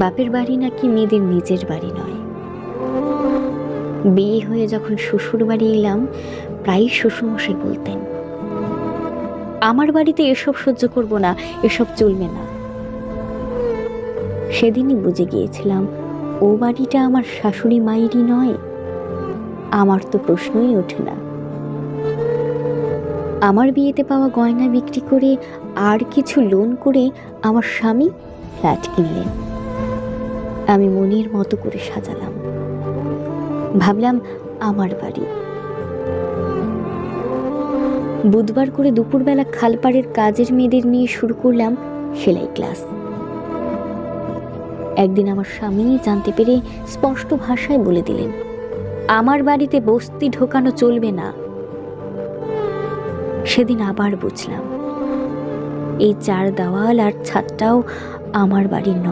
বাপের বাড়ি নাকি মেয়েদের নিজের বাড়ি নয়। বিয়ে হয়ে যখন শ্বশুর বাড়ি এলাম, প্রায় শ্বশুরমশাই বলতেন, আমার বাড়িতে এসব সহ্য করব না, এসব চলবে না। সেদিনই বুঝে গিয়েছিলাম ও বাড়িটা আমার শাশুড়ি মায়েরই নয়। আমার তো প্রশ্নই ওঠে না। আমার বিয়েতে পাওয়া গয়না বিক্রি করে আর কিছু লোন করে আমার স্বামী ফ্ল্যাট কিনলেন। আমি মনের মতো করে সাজালাম, ভাবলাম আমার বাড়ি। বুধবার করে দুপুরবেলা খালপাড়ের কাজের মেয়েদের নিয়ে শুরু করলাম সেলাই ক্লাস। একদিন আমার স্বামী জানতে পেরে স্পষ্ট ভাষায় বলে দিলেন, আমার বাড়িতে বস্তি ঢোকানো চলবে না। সেদিন আবার বুঝলাম এই চার দেওয়াল আর ছাদটাও আমার বাড়ির নয়।